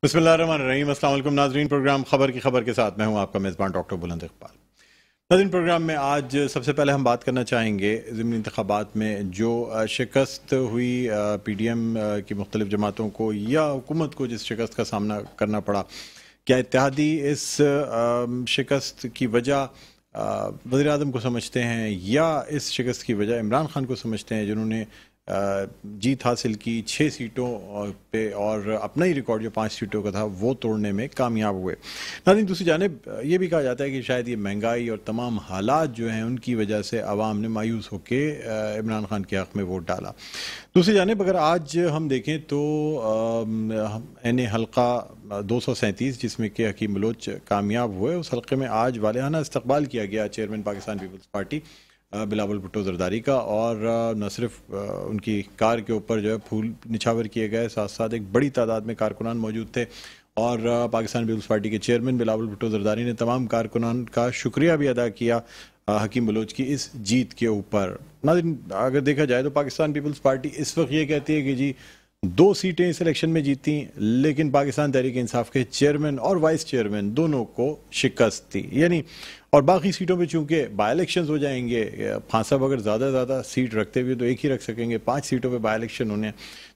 बिस्मिल्लाहिर्रहमानिर्रहीम। अस्सलाम वालेकुम नाज़रीन। प्रोग्राम खबर की खबर के साथ मैं हूं आपका मेज़बान डॉक्टर बुलंद इकबाल। नाज़रीन, प्रोग्राम में आज सबसे पहले हम बात करना चाहेंगे ज़िमनी इंतखाबात में जो शिकस्त हुई PDM की मुख्तलिफ़ जमातों को या हुकूमत को जिस शिकस्त का सामना करना पड़ा, क्या इत्तेहादी इस शिकस्त की वजह वज़ीर आज़म को समझते हैं या इस शिकस्त की वजह इमरान खान को समझते हैं, जिन्होंने जीत हासिल की 6 सीटों पे और अपना ही रिकॉर्ड जो 5 सीटों का था वो तोड़ने में कामयाब हुए। नाज़रीन, दूसरी जानिब ये भी कहा जाता है कि शायद ये महंगाई और तमाम हालात जो हैं उनकी वजह से आवाम ने मायूस होकर इमरान खान के हक़ में वोट डाला। दूसरी जानिब अगर आज हम देखें तो एन हल्का 237 जिसमें कि हकीम बलोच कामयाब हुए, उस हल्के में आज वालियाना इस्तकबाल किया गया चेयरमैन पाकिस्तान पीपल्स पार्टी बिलावल भुट्टो जरदारी का, और न सिर्फ उनकी कार के ऊपर जो है फूल निछावर किए गए, साथ साथ एक बड़ी तादाद में कारकुनान मौजूद थे और पाकिस्तान पीपल्स पार्टी के चेयरमैन बिलावल भुट्टो जरदारी ने तमाम कारकुनान का शुक्रिया भी अदा किया हकीम बलोच की इस जीत के ऊपर। नाज़रीन, अगर देखा जाए तो पाकिस्तान पीपल्स पार्टी इस वक्त ये कहती है कि जी 2 सीटें इस इलेक्शन में जीती, लेकिन पाकिस्तान तहरीक इंसाफ के चेयरमैन और वाइस चेयरमैन दोनों को शिकस्त थी, यानी और बाकी सीटों पे चूंकि बाई इलेक्शन हो जाएंगे, खान साहब अगर ज़्यादा सीट रखते हुए तो एक ही रख सकेंगे, 5 सीटों पे बाई इलेक्शन होने,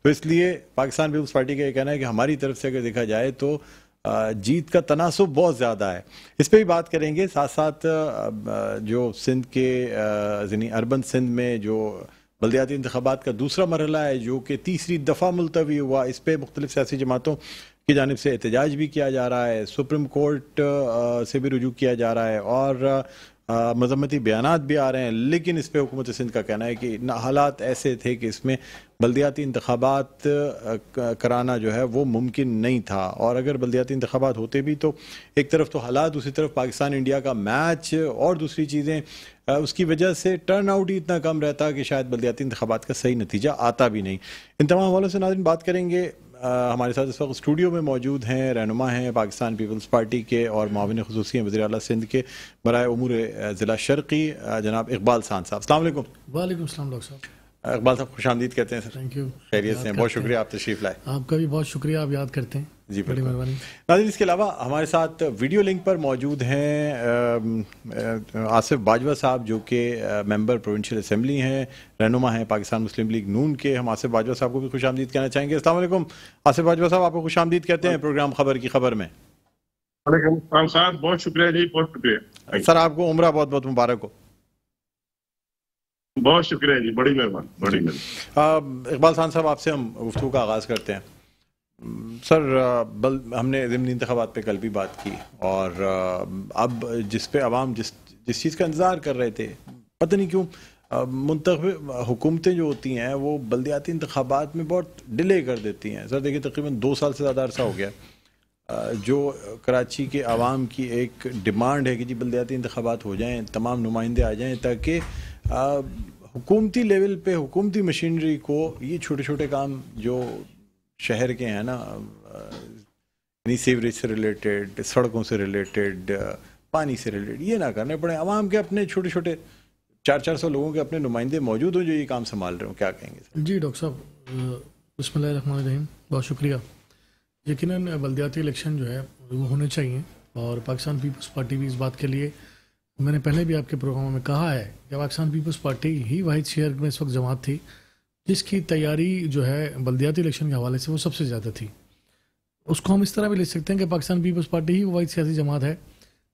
तो इसलिए पाकिस्तान पीपल्स पार्टी का ये कहना है कि हमारी तरफ से अगर देखा जाए तो जीत का तनासुब बहुत ज़्यादा है। इस पर भी बात करेंगे। साथ साथ जो सिंध के यानी अर्बन सिंध में जो बल्दियाती इंतखाबात का दूसरा मरहला है जो कि तीसरी दफ़ा मुलतवी हुआ, इस पर मुख्तलिफ सियासी जमातों की जानिब से एहतजाज भी किया जा रहा है, सुप्रीम कोर्ट से भी रुजू किया जा रहा है और मजम्मती बयानात भी आ रहे हैं, लेकिन इस पर हुकूमत सिंध का कहना है कि हालात ऐसे थे कि इसमें बल्दियाती इंतखाबात कराना जो है वो मुमकिन नहीं था, और अगर बल्दियाती इंतखाबात होते भी तो एक तरफ तो हालात, दूसरी तरफ पाकिस्तान इंडिया का मैच और दूसरी चीज़ें, उसकी वजह से टर्न आउट ही इतना कम रहता कि शायद बल्दियाती इंतखाबात का सही नतीजा आता भी नहीं। इन तमाम हवालों से नाज़रीन बात करेंगे। हमारे साथ इस वक्त स्टूडियो में मौजूद हैं, रहनुमा हैं पाकिस्तान पीपल्स पार्टी के और मुआविन खुसूसी हैं वज़ीर आला सिंध के बराए उमूर ज़िला शर्क़ी जनाब इकबाल सान साहब। अस्सलाम वालेकुम। वालेकुम सलाम डॉक्टर साहब। इकबाल साहब खुशामदीद कहते हैं सर। Thank you. खैरियत से हैं, बहुत शुक्रिया आप तशरीफ़ लाए। आपका भी बहुत शुक्रिया, आप याद करते हैं जी, बड़ी मेहरबानी। नाज़रीन, इसके अलावा हमारे साथ वीडियो लिंक पर मौजूद हैं आसिफ बाजवा साहब जो कि मेंबर प्रोविंशियल असेंबली हैं, रहनुमा हैं पाकिस्तान मुस्लिम लीग नून के। हम आसिफ बाजवा साहब को भी खुशामदीद कहना चाहेंगे। अस्सलाम वालेकुम आसिफ बाजवा साहब, आपको खुशामदीद कहते हैं प्रोग्राम खबर की खबर में। वालेकुम साहब, बहुत शुक्रिया जी, बहुत शुक्रिया सर, आपको उम्रा बहुत बहुत मुबारक हो। बहुत शुक्रिया जी, बड़ी मेहरबानी, बड़ी मेहरबानी। इकबाल खान साहब, आपसे हम गुफ्तगू का आगाज़ करते हैं। सर, हमने ज़िमनी इंतखाबात पे कल भी बात की और अब जिस पे अवाम जिस चीज़ का इंतज़ार कर रहे थे, पता नहीं क्यों मुंतखब हुकूमतें जो होती हैं वो बल्दियाती इंतखाबात में बहुत डिले कर देती हैं। सर देखिए, तकरीबन 2 साल से ज़्यादा अरसा हो गया जो कराची के आवाम की एक डिमांड है कि जी बल्दियाती इंतखाबात हो जाएँ, तमाम नुमाइंदे आ जाएँ ताकि हुकूमती लेवल पे हुकूमती मशीनरी को ये छोटे छोटे काम जो शहर के हैं ना, सीवरेज से रिलेटेड, सड़कों से रिलेटेड, पानी से रिलेटेड, ये ना करने पड़े। आवाम के अपने छोटे छोटे 400 लोगों के अपने नुमाइंदे मौजूद हो जो ये काम संभाल रहे हो, क्या कहेंगे सर? जी डॉक्टर साहब, बिस्मिल्लाहिर्रहमानिर्रहीम, बहुत शुक्रिया। यकीनन बल्दियाती इलेक्शन जो है वो होने चाहिए और पाकिस्तान पीपल्स पार्टी भी इस बात के लिए, मैंने पहले भी आपके प्रोग्रामों में कहा है कि पाकिस्तान पीपल्स पार्टी ही वाहिद शहर में इस वक्त जमात थी जिसकी तैयारी जो है बल्दियाती इलेक्शन के हवाले से वो सबसे ज़्यादा थी। उसको हम इस तरह भी ले सकते हैं कि पाकिस्तान पीपल्स पार्टी ही वाहिद सियासी जमात है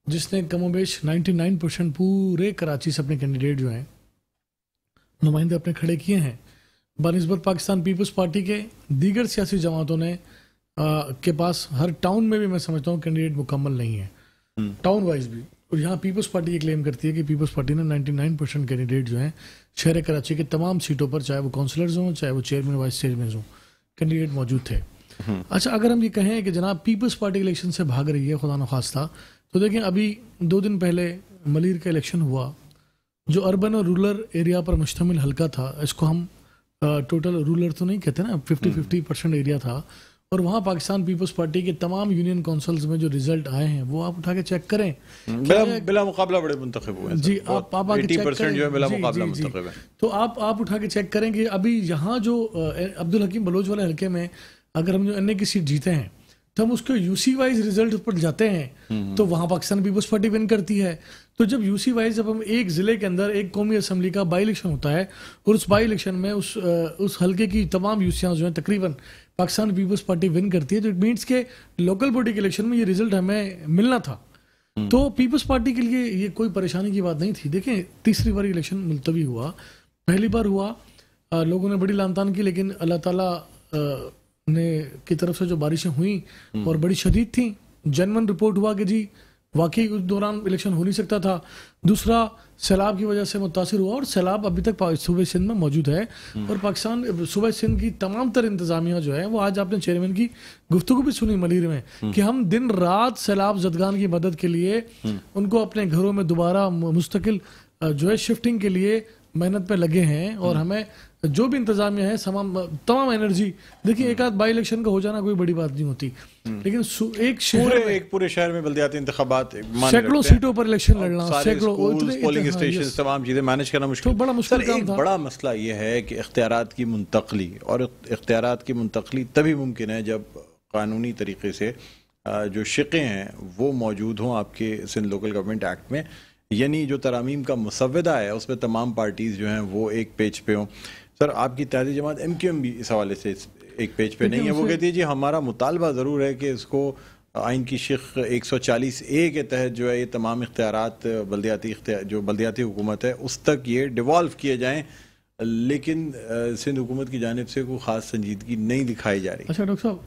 जिसने कमोबेश 99% पूरे कराची से अपने कैंडिडेट जो हैं नुमाइंदे अपने खड़े किए हैं। बनिस्बत पाकिस्तान पीपल्स पार्टी के दीगर सियासी जमातों ने के पास हर टाउन में भी मैं समझता हूँ कैंडिडेट मुकम्मल नहीं है, टाउन वाइज भी। और यहाँ पीपल्स पार्टी ये क्लेम करती है कि पीपल्स पार्टी ने 99% कैंडिडेट जो हैं शहर कराची के तमाम सीटों पर, चाहे वो काउंसलर्स हों, चाहे वो चेयरमैन वाइस चेयरमैन हों, कैंडिडेट मौजूद थे। अच्छा, अगर हम ये कहें कि जनाब पीपल्स पार्टी इलेक्शन से भाग रही है खुदा न खास्ता, तो देखें अभी 2 दिन पहले मलीर का इलेक्शन हुआ जो अर्बन और रूरल एरिया पर मुश्तमिल हल्का था। इसको हम टोटल रूरल तो नहीं कहते ना, 50-50% एरिया था। और वहाँ पाकिस्तान पीपल्स पार्टी के तमाम यूनियन काउंसिल्स में जो रिजल्ट आए हैं वो आप उठा के चेक करें, बिला मुकाबला बड़े मुंतखब हुए हैं जी। आप आके चेक करें, जो है बिला मुकाबला मुंतखब है। तो आप उठा के चेक करें कि अभी यहाँ जो अब्दुल हकीम बलोच वाले हल्के में अगर हम जो एनए की सीट जीते हैं हम उसके यूसी वाइज रिजल्ट पर जाते हैं तो वहां पाकिस्तान पीपल्स पार्टी विन करती है। तो जब यूसी वाइज जब हम एक जिले के अंदर एक कौमी असम्बली का बाई इलेक्शन होता है और उस बाई इलेक्शन में उस हल्के की तमाम यूसियाँ जो हैं तकरीबन पाकिस्तान पीपल्स पार्टी विन करती है, तो इट मीन्स के लोकल बॉडी के इलेक्शन में ये रिजल्ट हमें मिलना था। तो पीपल्स पार्टी के लिए ये कोई परेशानी की बात नहीं थी। देखें, तीसरी बार इलेक्शन मुलतवी हुआ, पहली बार हुआ लोगों ने बड़ी लानतान की, लेकिन अल्लाह ताला की तरफ से जो बारिशें हुई और बड़ी शदीद थी, जनमन रिपोर्ट हुआ कि जी वाकई उस दौरान इलेक्शन हो नहीं सकता था। दूसरा, सैलाब की वजह से मुतासिर हुआ और सैलाब अभी तक सूबे सिंध में मौजूद है और पाकिस्तान सूबे सिंध की तमाम तर इंतजामिया जो है वो आज आपने चेयरमैन की गुफ्तगू भी सुनी मलीर में कि हम दिन रात सैलाब जदगान की मदद के लिए उनको अपने घरों में दोबारा मुस्तकिल जो है शिफ्टिंग के लिए मेहनत पे लगे हैं और हमें जो भी इंतजामिया है तमाम एनर्जी। देखिए, एक आध बाई इलेक्शन का हो जाना कोई बड़ी बात नहीं होती, लेकिन एक पूरे शहर में बल्दियाती इंतखाबात सैकड़ों सीटों पर इलेक्शन लड़ना, सैकड़ों पोलिंग स्टेशन, तमाम चीजें मैनेज करना मुश्किल, बड़ा मुश्किल काम था। बड़ा मसला ये है कि इख्तियारात की मुंतकली, और इख्तियारात की मुंतकली तभी मुमकिन है जब कानूनी तरीके से जो शिक़ें हैं वो मौजूद हों आपके सिंध लोकल गवर्नमेंट एक्ट में, यानी जो तरामीम का मुसव्वदा है उसमें तमाम पार्टीज़ जो हैं वो एक पेज पे हों। सर, आपकी इत्तेहादी जमात MQM भी इस हवाले से एक पेज पे नहीं है। वो कहती है जी हमारा मुतालबा ज़रूर है कि इसको आइन की शिक़ 140A के तहत जो है ये तमाम इख्तियारात जो बल्दियाती हुकूमत है उस तक ये डिवॉल्व किए जाएँ, लेकिन सिंध हुकूमत की जानिब से कोई ख़ास संजीदगी नहीं दिखाई जा रही। अच्छा डॉक्टर साहब,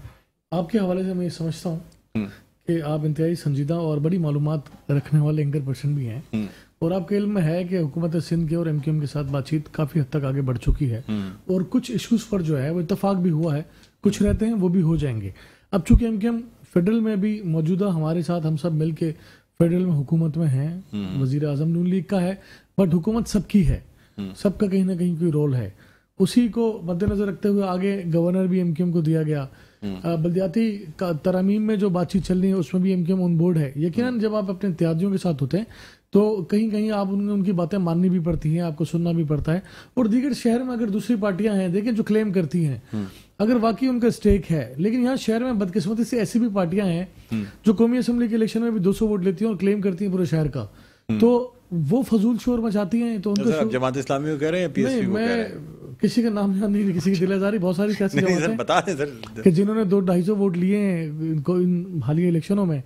आपके हवाले से मैं ये समझता हूँ कि आप इंतहाई संजीदा और बड़ी मालूमात रखने वाले एंकर पर्सन भी हैं और आपके इल्म में है कि हुकूमत सिंध के और MQM के साथ बातचीत काफ़ी हद तक आगे बढ़ चुकी है और कुछ इश्यूज़ पर जो है वो इत्तफाक भी हुआ है, कुछ रहते हैं वो भी हो जाएंगे। अब चूंकि MQM फेडरल में भी मौजूदा हमारे साथ हम सब मिल के फेडरल में हुकूमत में हैं, वज़ीर आज़म नून लीग का है, बट हुकूमत सबकी है, सबका कहीं ना कहीं कोई रोल है। उसी को मद्देनजर रखते हुए आगे गवर्नर भी MQM को दिया गया। बल्दियाती तरामीम में जो बातचीत चल रही है उसमें भी MQM ऑन बोर्ड है। यकीनन जब आप अपने इत्तेहादियों के साथ होते हैं तो कहीं कहीं आप उनकी बातें माननी भी पड़ती हैं, आपको सुनना भी पड़ता है। और दीगर शहर में अगर दूसरी पार्टियां हैं, देखें, जो क्लेम करती हैं, अगर वाकई उनका स्टेक है, लेकिन यहाँ शहर में बदकिस्मती से ऐसी भी पार्टियां हैं जो कौमी असम्बली के इलेक्शन में भी 200 वोट लेती हैं और क्लेम करती हैं पूरे शहर का, तो वो फजूल शोर मचाती हैं। तो उनको जमात इस्लामी को कह रहे हैं, PSP को कह रहे हैं, किसी का नाम नहीं, किसी की दिलेदारी, बहुत सारी सियासी जमातें बता दें सर कि जिन्होंने 200-250 वोट लिए हैं इनको इन हालिया इलेक्शनों में,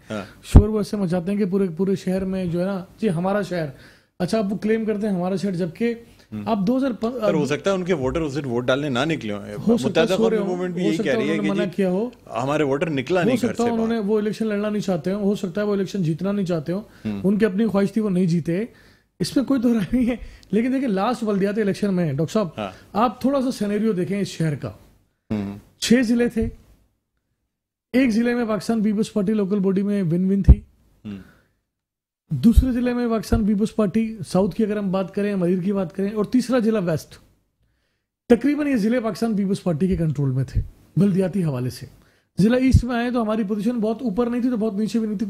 शोर वो ऐसे मचाते हैं कि पूरे शहर में जो है ना, जी हमारा शहर, अच्छा आप वो क्लेम करते हैं हमारा शहर, जबकि आप 2005 हो सकता है उनके वोटर उस दिन वोट डालने ना निकले हो। मुत्तहदा कौमी मूवमेंट भी यही कह रही है कि मना किया हो, हमारे वोटर निकला नहीं घर से, उन्होंने वो इलेक्शन लड़ना नहीं चाहते हो सकता है वो इलेक्शन जीतना नहीं चाहते हो, उनकी अपनी ख्वाहिश थी वो नहीं जीते, इसमें कोई दोहराई नहीं है। लेकिन देखिए, लास्ट बल्दियाती इलेक्शन में डॉक्टर साहब आप थोड़ा सा सिनेरियो देखें इस शहर का। 6 जिले थे, एक जिले में पाकिस्तान पीपल्स पार्टी लोकल बॉडी में विन थी, दूसरे जिले में पाकिस्तान पीपल्स पार्टी साउथ की अगर हम बात करें, मरीर की बात करें, और तीसरा जिला वेस्ट, तकरीबन ये जिले पाकिस्तान पीपल्स पार्टी के कंट्रोल में थे बल्दियाती हवाले से। जिला ईस्ट में आए तो हमारी पोजीशन बहुत ऊपर नहीं थी तो बहुत नीचे भी नहीं थी,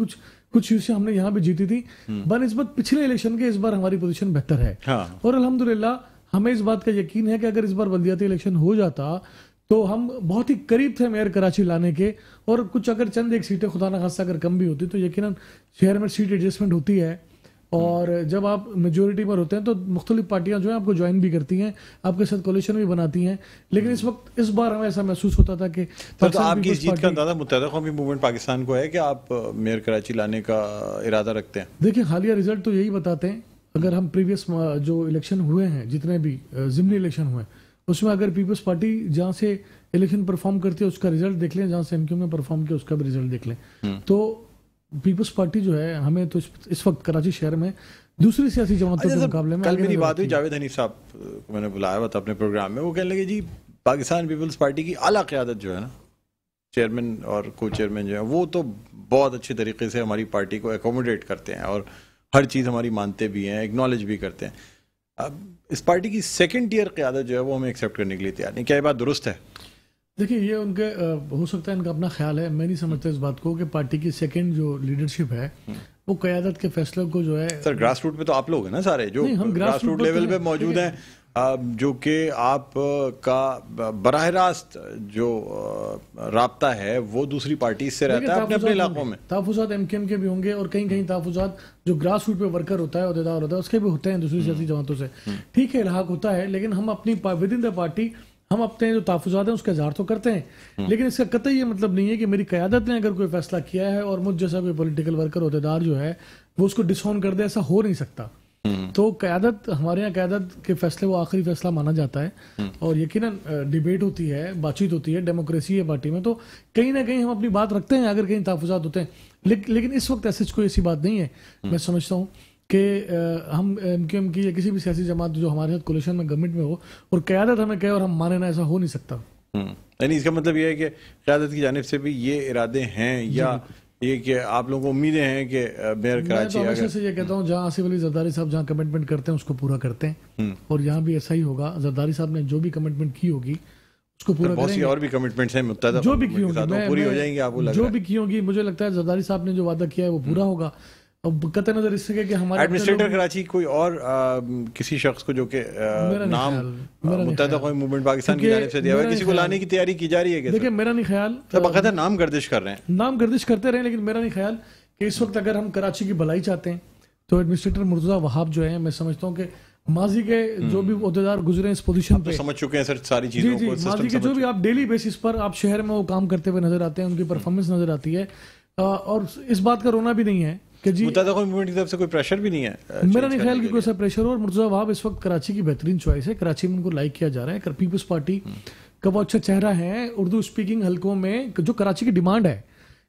कुछ यूसियां हमने यहाँ भी जीती थी, बनिस्बत पिछले इलेक्शन के इस बार हमारी पोजीशन बेहतर है। और अल्हम्दुलिल्लाह हमें इस बात का यकीन है कि अगर इस बार बल्दियाती इलेक्शन हो जाता तो हम बहुत ही करीब थे मेयर कराची लाने के, और कुछ अगर चंद एक सीटें खुदा न खास्ता अगर कम भी होती तो यकीनन शहर में सीट एडजस्टमेंट होती है, और जब आप मेजोरिटी पर होते हैं तो मुख्तलिफ पार्टियां जो है आपको ज्वाइन भी करती हैं, आपके साथ कोलिशन भी बनाती हैं। लेकिन इस बार हमें ऐसा महसूस होता था कि तो आपकी इस जीत का अंदाजा मुत्तहदा कौमी मूवमेंट पाकिस्तान को है कि आप मेयर कराची लाने का इरादा रखते हैं? देखिए, हालिया रिजल्ट तो यही बताते हैं। अगर हम प्रीवियस जो इलेक्शन हुए हैं, जितने भी ज़िमनी इलेक्शन हुए, उसमें अगर पीपल्स पार्टी जहाँ से इलेक्शन परफॉर्म करती है उसका रिजल्ट देख लें, जहाँ से MQM ने परफॉर्म किया उसका भी रिजल्ट देख लें, तो पीपल्स पार्टी जो है हमें तो इस वक्त कराची शहर में दूसरी सियासी जमातों के मुकाबले में कल मेरी बात हुई जावेद हनीफ साहब को मैंने बुलाया हुआ था अपने प्रोग्राम में, वो कहने लगे जी पाकिस्तान पीपल्स पार्टी की आला क़यादत जो है ना, चेयरमैन और को चेयरमैन जो है वो तो बहुत अच्छे तरीके से हमारी पार्टी को एकोमोडेट करते हैं और हर चीज़ हमारी मानते भी हैं, एक्नॉलेज भी करते हैं। अब इस पार्टी की सेकंड टियर क़यादत जो है वो हमें एक्सेप्ट करने के लिए तैयार नहीं, क्या ये बात दुरुस्त है? देखिए, ये उनके हो सकता है इनका अपना ख्याल है, मैं नहीं समझता इस बात को कि पार्टी की सेकंड जो लीडरशिप है वो क़यादत के फैसलों को जो है, सर ग्रास रूट पे तो आप लोग हैं ना सारे, जो हम ग्रास रूट लेवल पे मौजूद हैं, जो कि आप का बराह रास्त जो राब्ता है वो दूसरी पार्टी से रहता है अपने अपने इलाकों में। तहफ़्फ़ुज़ात एमकेएम के भी होंगे और कहीं कहीं तहफ़्फ़ुज़ात जो ग्रास रूट पे वर्कर होता है, अहदेदार होता है, उसके भी होते हैं दूसरी सियासी जमातों से। ठीक है, इल्हाक होता है, लेकिन हम अपनी विद इन द पार्टी हम अपने जो तहफ़्फ़ुज़ात हैं उसका इज़हार तो करते हैं, लेकिन इसका कतई ये मतलब नहीं है कि मेरी क़यादत ने अगर कोई फैसला किया है और मुझ जैसा कोई पॉलिटिकल वर्कर अहदेदार जो है वो उसको डिसऑन कर दे, ऐसा हो नहीं सकता। तो क़यादत, हमारे यहाँ क़यादत के फैसले वो आखिरी फैसला माना जाता है और यकीनन डिबेट होती है, बातचीत होती है, डेमोक्रेसी है पार्टी में, तो कहीं ना कहीं हम अपनी बात रखते हैं अगर कहीं तहफ़्फ़ुज़ात होते हैं, लेकिन इस वक्त ऐसी कोई ऐसी बात नहीं है। मैं समझता हूँ कि हम एमकेएम की या किसी भी सियासी जमात जो हमारे साथ कोलिशन में गवर्नमेंट में हो और क़यादत हमें कहे और हम माने ना, ऐसा हो नहीं सकता। यानी इसका मतलब ये है कि क़यादत की जानिब से भी ये इरादे हैं या ये कि आप लोगों को उम्मीदें हैं कि मेयर कराची, मैं तो हमेशा से ये कहता हूँ जहाँ आसिफ अली जरदारी साहब जहाँ कमिटमेंट करते हैं उसको पूरा करते हैं और यहाँ भी ऐसा ही होगा। जरदारी साहब ने जो भी कमिटमेंट की होगी उसको पूरा करेंगे। बहुत सी और भी कमिटमेंट्स हैं मुत्तहदा जो भी की होगी, पूरी हो जाएंगी, आपको लग रहा है? जो भी की होगी, मुझे लगता है जरदारी साहब ने जो वादा किया है वो पूरा होगा। अब कतई नजर इससे कि हमारे एडमिनिस्ट्रेटर कराची कोई और किसी शख्स को जो कि नाम मुत्तहदा कौमी मूवमेंट पाकिस्तान की जानिब से दिया हुआ है, किसी को लाने की तैयारी की जा रही है क्या? देखिए, मेरा नहीं ख्याल, बाकायदा नाम गर्दिश कर रहे हैं, नाम गर्दिश करते रहे, लेकिन मेरा नहीं ख्याल कि इस वक्त अगर हम कराची की भलाई चाहते हैं तो एडमिनिस्ट्रेटर मुर्तज़ा वहाब जो है, मैं समझता हूँ कि माजी के जो भी ओहदेदार गुजरे इस पोजीशन पे, समझ चुके हैं सर सारी चीजों को, माजी के जो भी आप डेली बेसिस पर आप शहर में वो काम करते हुए नजर आते हैं, उनकी परफॉर्मेंस नजर आती है और इस बात का रोना भी नहीं है कि जी मुत्तहदा कौमी मूवमेंट की तरफ से कोई प्रेशर भी नहीं है। मेरा नहीं ख्याल कि कोई सा प्रेशर हो। और मुर्तज़ा वहाब इस वक्त कराची की बेहतरीन चॉइस है, कराची में उनको लाइक किया जा रहा है, पीपल्स पार्टी का बहुत अच्छा चेहरा है उर्दू स्पीकिंग हलकों में। जो कराची की डिमांड है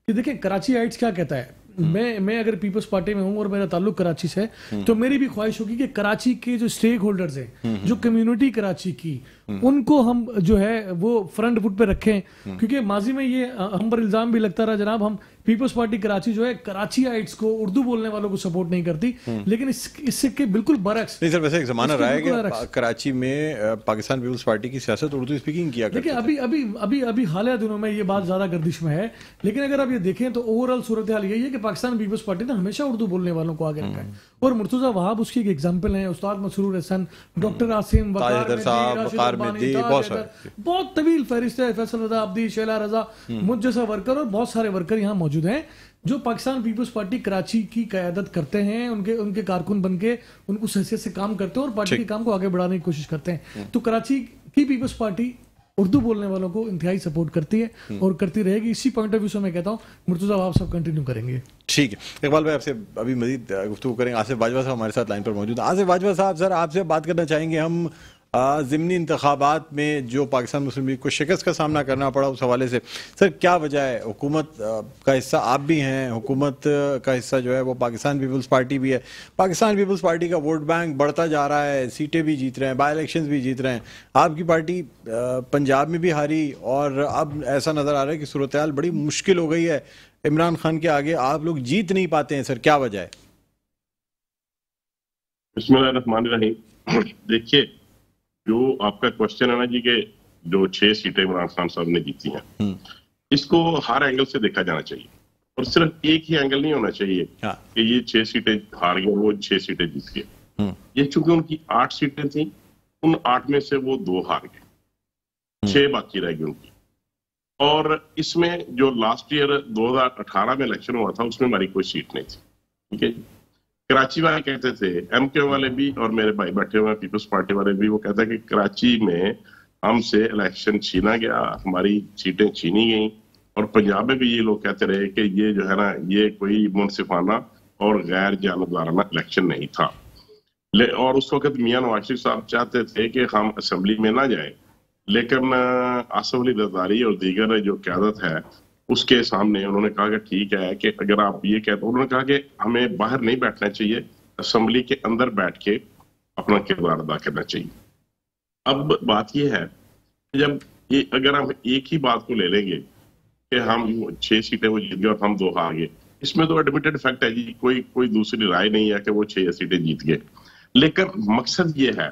कि देखिए कराची आइट्स क्या कहता है, मैं अगर पीपल्स पार्टी में हूं और मेरा ताल्लुक कराची से है तो मेरी भी ख्वाहिश होगी कि कराची के जो स्टेक होल्डर्स हैं, जो कम्युनिटी कराची की, उनको हम जो है वो फ्रंट फुट पे रखें, क्योंकि माजी में ये हम पर इल्जाम भी लगता रहा जनाब, हम पीपल्स पार्टी कराची जो है कराची आइट्स को, उर्दू बोलने वालों को सपोर्ट नहीं करती, लेकिन इससे के बिल्कुल बरक्स। नहीं सर, वैसे एक जमाना रहा है कि कराची में पाकिस्तान पीपल्स पार्टी की सियासत उर्दू स्पीकिंग किया करती है। देखिए अभी हालिया दिनों में ये बात ज्यादा गर्दिश में है, लेकिन अगर आप ये देखें तो ओवरऑल सूरत हाल यही है कि पाकिस्तान पीपल्स पार्टी ने हमेशा उर्दू बोलने वालों को आगे रखा है और मुर्तज़ा वहाब उसकी एक एग्जाम्पल है। उस्ताद मसरूर हसन, डॉक्टर आसिम, बहुत तवील फहरिस्त है, फैसल रजा अब्दी, शैला रजा, मुझ जैसा वर्कर और बहुत सारे वर्कर यहाँ मौजूद हैं जो पाकिस्तान पीपल्स पार्टी कराची की क़यादत करते हैं, उनके कारकुन बन के उनको हैसियत से काम करते हैं और पार्टी के काम को आगे बढ़ाने की कोशिश करते हैं। तो कराची की पीपल्स पार्टी उर्दू बोलने वालों को इंतहाई सपोर्ट करती है और करती रहेगी। इसी पॉइंट ऑफ व्यू से मैं कहता हूँ मुर्तज़ा वहाब सब कंटिन्यू करेंगे। ठीक है, इकबाल भाई आपसे अभी मजीद गुफ्तगू करेंगे। आसिफ बाजवा साहब हमारे साथ लाइन पर मौजूद है। आसिफ बाजवा साहब, सर आपसे बात करना चाहेंगे हम ज़िमनी इंतखाबात में जो पाकिस्तान मुस्लिम लीग को शिकस्त का सामना करना पड़ा, उस हवाले से सर क्या वजह है? हुकूमत का हिस्सा आप भी हैं, हुकूमत का हिस्सा जो है वो पाकिस्तान पीपल्स पार्टी भी है। पाकिस्तान पीपल्स पार्टी का वोट बैंक बढ़ता जा रहा है, सीटें भी जीत रहे हैं, बाई इलेक्शन भी जीत रहे हैं। आपकी पार्टी पंजाब में भी हारी और अब ऐसा नज़र आ रहा है कि सूरत हाल बड़ी मुश्किल हो गई है, इमरान खान के आगे आप लोग जीत नहीं पाते हैं। सर क्या वजह है? बिस्मिल्लाहिर्रहमानिर्रहीम। देखिए, जो आपका क्वेश्चन है ना जी, के जो 6 सीटें इमरान खान साहब ने जीती हैं, इसको हर एंगल से देखा जाना चाहिए और सिर्फ एक ही एंगल नहीं होना चाहिए कि ये 6 सीटें हार गए, वो 6 सीटें जीत गए। ये चूंकि उनकी 8 सीटें थी, उन 8 में से वो 2 हार गए, 6 बाकी रह गई उनकी। और इसमें जो लास्ट ईयर 2018 में इलेक्शन हुआ था उसमें हमारी कोई सीट नहीं थी। ठीक है, कराची वाले कहते थे, एमके वाले भी और मेरे भाई बैठे हुए पीपल्स पार्टी वाले भी, वो कहते हैं कि कराची में हमसे इलेक्शन छीना गया, हमारी सीटें छीनी गई। और पंजाब में भी ये लोग कहते रहे कि ये जो है ना, ये कोई मुनसिफाना और गैर जानबदाराना इलेक्शन नहीं था। और उस वक्त मियां नवाज शरीफ साहब चाहते थे कि हम असम्बली में ना जाए, लेकिन आसिफ अली जरदारी और दीगर जो क़यादत है उसके सामने उन्होंने कहा कि ठीक है कि अगर आप ये कहते, उन्होंने कहा कि हमें बाहर नहीं बैठना चाहिए, असेंबली के अंदर बैठ के अपना किरदार अदा करना चाहिए। अब बात ये है कि जब ये अगर हम एक ही बात को ले लेंगे कि हम 6 सीटें वो जीत गए और हम 2 हार गए, इसमें तो एडमिटेड फैक्ट है जी, कोई दूसरी राय नहीं है कि वो 6 सीटें जीत गए। लेकिन मकसद ये है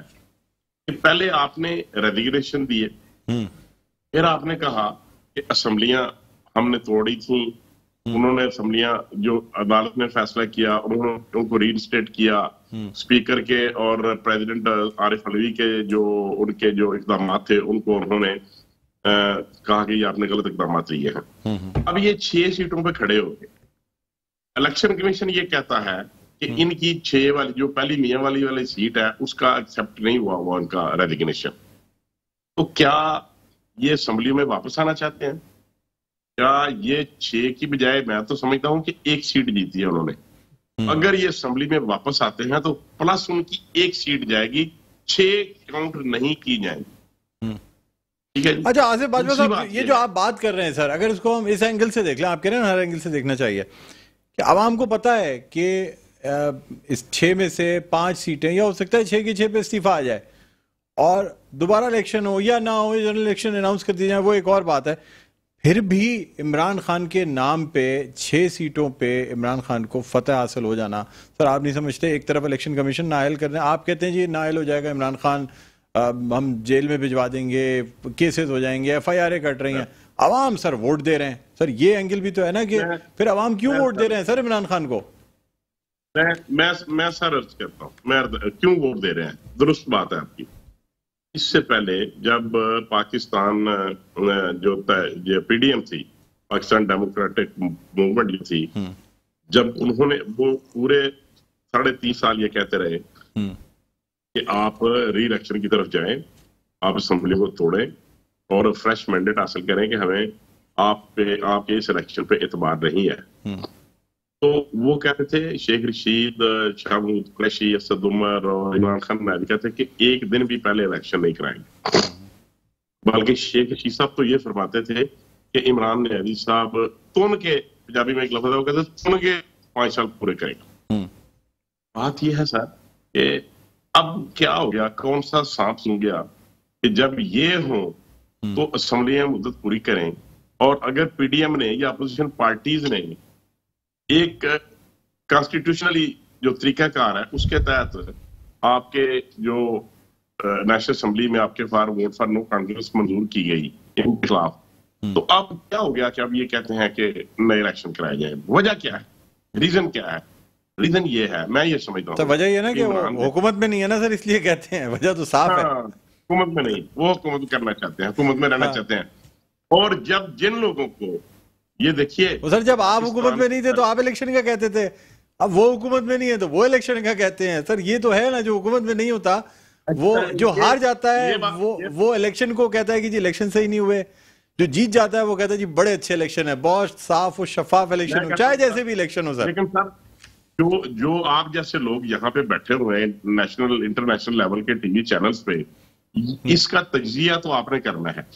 कि पहले आपने रेजिग्नेशन दिए, फिर आपने कहा कि असेंबलियां हमने तोड़ी थी उन्होंने असम्बलियां जो अदालत ने फैसला किया उन्होंने उनको रीइंस्टेट किया। स्पीकर के और प्रेसिडेंट आरिफ अलवी के जो उनके जो इकदाम थे उनको उन्होंने कहा कि ये आपने गलत इकदाम लिए हैं। अब ये 6 सीटों पे खड़े हो गए। इलेक्शन कमीशन ये कहता है कि इनकी 6 वाली जो पहली मियां वाली सीट है उसका एक्सेप्ट नहीं हुआ उनका रेजिग्नेशन। तो क्या ये असम्बली में वापस आना चाहते हैं? क्या ये 6 की बजाय मैं तो समझता हूं कि 1 सीट जीती है उन्होंने। अगर ये असम्बली में वापस आते हैं तो प्लस उनकी 1 सीट जाएगी, 6 काउंट नहीं की जाएंगी। ठीक है। अच्छा आसिफ बाजवा साहब, ये जो आप बात कर रहे हैं सर, अगर इसको हम इस एंगल से देख लें, आप कह रहे हैं हर एंगल से देखना चाहिए कि आवाम को पता है कि इस 6 में से 5 सीटें, या हो सकता है 6 की 6 पे इस्तीफा आ जाए और दोबारा इलेक्शन हो या ना हो, जनरल इलेक्शन अनाउंस कर दिया जाए, वो एक और बात है। फिर भी इमरान खान के नाम पे 6 सीटों पे इमरान खान को फतह हासिल हो जाना, सर आप नहीं समझते? एक तरफ इलेक्शन कमीशन नाअहल कर रहे हैं, आप कहते हैं जी नाअहल हो जाएगा इमरान खान, हम जेल में भिजवा देंगे, केसेस हो जाएंगे, FIR कट रही हैं, अवाम सर वोट दे रहे हैं। सर ये एंगल भी तो है ना कि फिर अवाम क्यों वोट दे रहे हैं सर इमरान खान को? मैं सर अर्ज करता हूँ, मैं क्यों वोट दे रहे हैं, दुरुस्त बात है आपकी। इससे पहले जब पाकिस्तान जो PDM थी, पाकिस्तान डेमोक्रेटिक मूवमेंट जो थी, जब उन्होंने वो पूरे 3.5 साल ये कहते रहे कि आप री इलेक्शन की तरफ जाएं, आप असेंबली को तोड़ें और फ्रेश मैंडेट हासिल करें कि हमें आपके इस इलेक्शन पे एतबार नहीं है। तो वो कहते थे, शेख रशीद, शाह महमूद कुरैशी, असद उमर और इमरान खान भी कहते कि एक दिन भी पहले इलेक्शन नहीं कराएंगे। बल्कि शेख रशीद साहब तो ये फरमाते थे कि इमरान नयाजी साहब तुन के, पंजाबी में एक लफ्ज है वो कहते तुन के 5 साल पूरे करेंगे। बात ये है सर कि अब क्या हो गया, कौन सा सांप सूंघ गया कि जब ये हो तो असम्बलियां मुद्दत पूरी करें, और अगर PDM ने या अपोजिशन पार्टीज ने एक कॉन्स्टिट्यूशनली जो तरीकाकार है उसके तहत आपके जो नेशनल असेंबली में आपके वोट फॉर नो कॉन्फिडेंस मंजूर की गई इनके खिलाफ, तो अब क्या हो गया कि अब ये कहते हैं कि नए इलेक्शन कराए जाए? वजह क्या है, रीजन क्या है? रीजन ये है, मैं ये समझता हूँ, तो वजह ये ना कि हुकूमत में नहीं है ना सर, इसलिए कहते हैं, वजह तो साफ है। हुकूमत में नहीं, वो हुकूमत करना चाहते हैं, हुकूमत में रहना चाहते हैं। और जब जिन लोगों को ये देखिए सर, जब आप हुकूमत में नहीं थे तो आप इलेक्शन का कहते थे, अब वो हुकूमत में नहीं है तो वो इलेक्शन का कहते हैं। सर ये तो है ना, जो हुकूमत में नहीं होता वो जो हार जाता है वो इलेक्शन को कहता है कि जी इलेक्शन सही नहीं हुए, जो जीत जाता है वो कहता है जी बड़े अच्छे इलेक्शन है, बहुत साफ और शफाफ इलेक्शन हो, चाहे जैसे भी इलेक्शन हो सर। लेकिन सर जो आप जैसे लोग यहाँ पे बैठे हुए हैं नेशनल इंटरनेशनल लेवल के टीवी चैनल्स पे, इसका तजिया तो आपने करना है,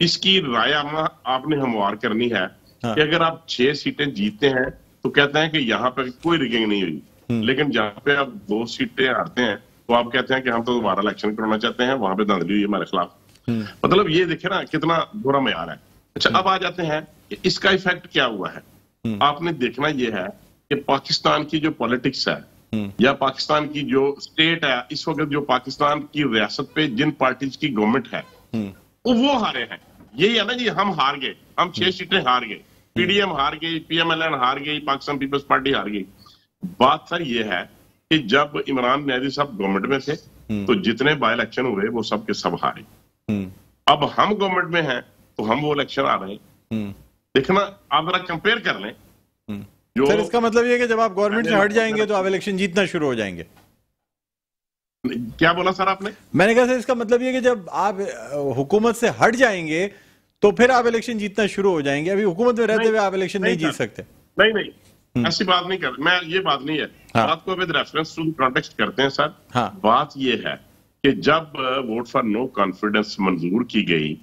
इसकी राय आपने हमवार करनी है कि अगर आप 6 सीटें जीतते हैं तो कहते हैं कि यहाँ पे कोई रिगिंग नहीं हुई, लेकिन जहाँ पे आप 2 सीटें हारते हैं तो आप कहते हैं कि हम तो दोबारा इलेक्शन कराना चाहते हैं, वहां पे धांधली हुई हमारे खिलाफ। मतलब ये देखे ना कितना बुरा मयार है। अच्छा, अब आ जाते हैं कि इसका इफेक्ट क्या हुआ है। आपने देखना यह है कि पाकिस्तान की जो पॉलिटिक्स है या पाकिस्तान की जो स्टेट है, इस वक्त जो पाकिस्तान की रियासत पे जिन पार्टीज की गवर्नमेंट है वो हारे हैं। यही है ना जी, हम हार गए, हम 6 सीटें हार गए, PDM हार गई, PMLN हार गई, पाकिस्तान पीपल्स पार्टी हार गई। बात सर ये है कि जब इमरान नयाजी साहब गवर्नमेंट में थे तो जितने बाय इलेक्शन हुए वो सब के सब हारे। अब हम गवर्नमेंट में हैं तो हम वो इलेक्शन आ रहे हैं। देखना, आप जरा कंपेयर कर लें। सर इसका मतलब ये कि जब आप गवर्नमेंट से हट जाएंगे तो आप इलेक्शन जीतना शुरू हो जाएंगे। क्या बोला सर आपने? मैंने कहा सर इसका मतलब ये कि जब आप हुकूमत से हट जाएंगे तो फिर आप इलेक्शन जीतना शुरू हो जाएंगे, अभी हुकूमत में रहते हुए आप इलेक्शन नहीं जीत सकते। नहीं, ऐसी बात नहीं कर, मैं ये बात नहीं है। बात को विद रेफरेंस टू कॉन्टेक्स्ट करते हैं सर। बात ये है कि जब वोट फॉर नो कॉन्फिडेंस मंजूर की गई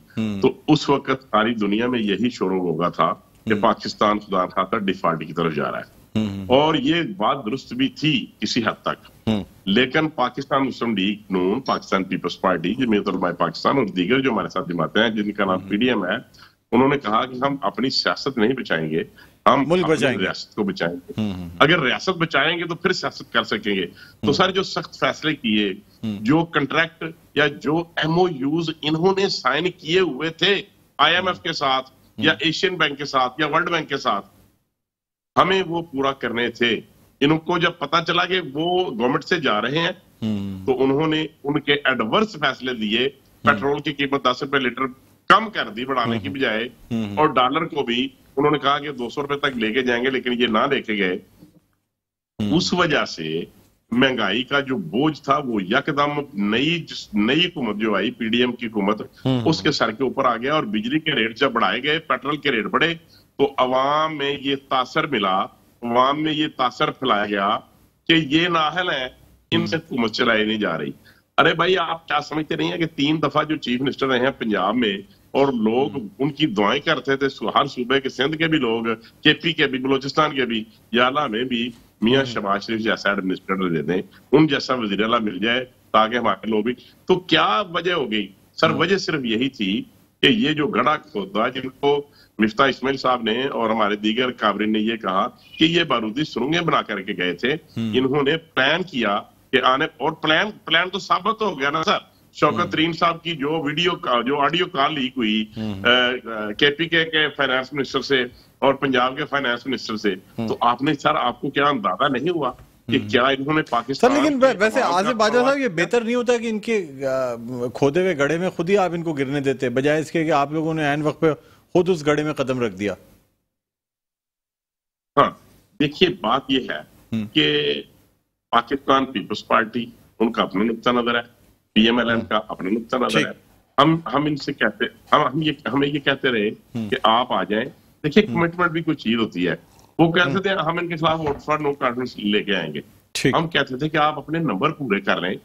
तो उस वक्त सारी दुनिया में यही शोर होगा था कि पाकिस्तान खुदा खाता डिफॉल्ट की तरफ जा रहा है, और ये बात दुरुस्त भी थी किसी हद तक। लेकिन पाकिस्तान मुस्लिम लीग नून, पाकिस्तान पीपल्स पार्टी, जमीयत उलमाए पाकिस्तान और दीगर जो हमारे साथ जमाते हैं जिनका नाम PDM है, उन्होंने कहा कि हम अपनी सियासत नहीं बचाएंगे, हम मुल्क बचाएंगे, रियासत को बचाएंगे। अगर रियासत बचाएंगे तो फिर सियासत कर सकेंगे। तो सर जो सख्त फैसले किए, जो कंट्रैक्ट या जो MOUs इन्होंने साइन किए हुए थे IMF के साथ या एशियन बैंक के साथ या वर्ल्ड बैंक के साथ, हमें वो पूरा करने थे। इनको जब पता चला कि वो गवर्नमेंट से जा रहे हैं तो उन्होंने उनके एडवर्स फैसले दिए। पेट्रोल की कीमत 10 रुपए लीटर कम कर दी बढ़ाने की बजाय, और डॉलर को भी उन्होंने कहा कि 200 रुपए तक लेके जाएंगे, लेकिन ये ना लेके गए। उस वजह से महंगाई का जो बोझ था वो यकदम नई हुकूमत जो आई, पीडीएम की हुकूमत, उसके सर के ऊपर आ गया। और बिजली के रेट जब बढ़ाए गए, पेट्रोल के रेट बढ़े, तो अवाम में ये तासर मिला, अवाम में ये तासर फैलाया गया कि ये नाहल है, इनसे हुकूमत चलाई नहीं जा रही। अरे भाई, आप क्या समझते नहीं है कि 3 दफा जो चीफ मिनिस्टर रहे हैं पंजाब में, और लोग उनकी दुआएं करते थे, हर सूबे के, सिंध के भी लोग, केपी के भी, बलोचिस्तान के भी, याला में भी मियां शहबाज शरीफ जैसा एडमिनिस्ट्रेटर दे दें, उन जैसा वजीर आला मिल जाए, ताकि हमारे लोग भी। तो क्या वजह हो गई सर? वजह सिर्फ यही थी कि ये जो गड़ा खोदा, जिनको मिफ्ता इस्माइल साहब ने और हमारे दीगर काबरीन ने ये कहा कि ये बारूदी सुरंगें बना करके गए थे, इन्होंने प्लान किया कि आने, और प्लान तो साबित हो गया ना सर। शौकत तरीन साहब की जो ऑडियो कॉल लीक हुई केपी के फाइनेंस मिनिस्टर से और पंजाब के फाइनेंस मिनिस्टर से, तो आपने सर, आपको क्या अंदाजा नहीं हुआ कि क्या इन्होंने पाकिस्तान? सर, लेकिन वैसे आसिफ बाजवा साहब, ये बेहतर नहीं होता कि इनके खोदे हुए गड्ढे में खुद ही आप इनको गिरने देते, बजाय इसके कि आप लोगों ने ऐन वक्त पे खुद उस गड्ढे में कदम रख दिया? हाँ, देखिए, बात ये है कि पाकिस्तान पीपल्स पार्टी, उनका अपना नुक्ता नजर है, पीएमएलएन का अपना नुक्ता नजर है। हम इनसे कहते, हमें ये कहते रहे कि आप आ जाएं। देखिए, कमिटमेंट भी कोई चीज होती है। वो कहते थे हम इनके खिलाफ वोट फॉर नो कॉन्फिडेंस लेके आएंगे। हम कहते थे कि आप अपने नंबर पूरे कर लें।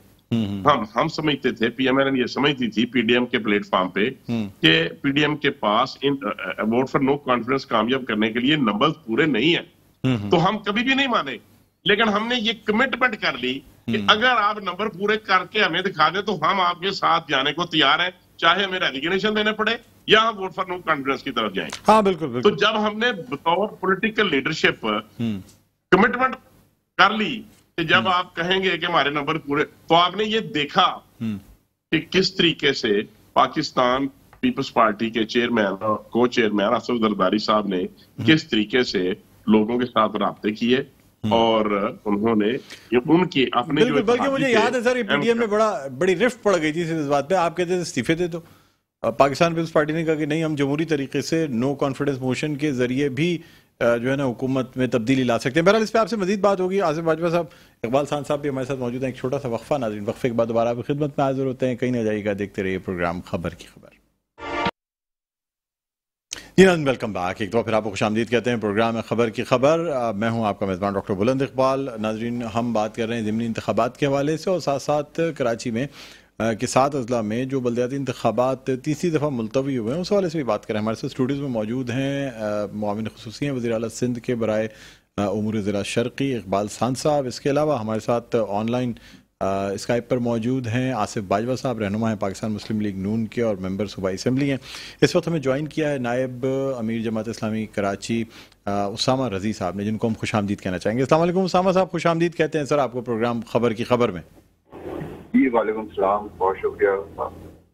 हम समझते थे, पीएमएलएन ये समझती थी पीडीएम के प्लेटफॉर्म पे कि पीडीएम के पास वोट फॉर नो कॉन्फिडेंस कामयाब करने के लिए नंबर पूरे नहीं है। तो हम कभी भी नहीं माने, लेकिन हमने ये कमिटमेंट कर ली कि अगर आप नंबर पूरे करके हमें दिखा दे तो हम आपके साथ जाने को तैयार हैं, चाहे हमें रेजिग्नेशन देने पड़े या हम वोट फॉर नो कॉन्फिडेंस की तरफ जाएं। हाँ, बिल्कुल। तो जब हमने बतौर पॉलिटिकल लीडरशिप कमिटमेंट कर ली कि जब आप कहेंगे कि हमारे नंबर पूरे, तो आपने ये देखा कि किस तरीके से पाकिस्तान पीपल्स पार्टी के चेयरमैन और को चेयरमैन असद जरदारी साहब ने किस तरीके से लोगों के साथ राब्ते किए, और उन्होंने उनके अपने जो, बल्कि मुझे याद है सर, पीडीएम में बड़ी रिफ्ट पड़ गई थी इस बात पे। आप कहते थे इस्तीफे दे दो, पाकिस्तान पीपल्स पार्टी ने कहा कि नहीं, हम जमहूरी तरीके से नो कॉन्फिडेंस मोशन के जरिए भी जो है ना हुकूमत में तब्दीली ला सकते हैं। बहरहाल इस पर आपसे मजीद बात होगी। आसिफ बाजवा साहब, इकबाल खान साहब भी हमारे साथ मौजूद हैं। एक छोटा सा वक्फा, नाज़रीन, वक्फे के बाद दोबारा आपकी खिदमत में हाजिर होते हैं। कहीं ना जाइएगा, देखते रहिए प्रोग्राम खबर की खबर। जी नाज़रीन, वेलकम बैक। एक दफ़ा फिर आपको खुशामदीद कहते हैं प्रोग्राम में खबर की खबर। मैं हूं आपका मेज़बान डॉक्टर बुलंद इकबाल। नाज़रीन, हम बात कर रहे हैं ज़िमनी इंतखाबात के हवाले से, और साथ साथ कराची में के 7 अजला में जो बल्दियाती इंतखाबात तीसरी दफ़ा मुलतवी हुए हैं, उस हवाले से भी बात करें। हमारे साथ स्टूडियोज़ में मौजूद हैं मुआविन ख़ुसूसी हैं वज़ीर आला सिंध के बराए उमूर ज़िला शर्क़ी इकबाल खान साहब। इसके अलावा हमारे साथ ऑनलाइन स्काइप पर मौजूद हैं आसिफ बाजवा साहब, रहनुमा हैं पाकिस्तान मुस्लिम लीग नून के और मेंबर सूबाई असम्बली हैं। इस वक्त हमें ज्वाइन किया है नायब अमीर जमात इस्लामी कराची उसामा रज़ी साहब ने, जिनको हम खुशामदीद कहना चाहेंगे। अस्सलाम वालेकुम उसामा साहब, खुशामदीद कहते हैं सर आपको प्रोग्राम खबर की खबर में। जी वालेकुम सलाम, बहुत शुक्रिया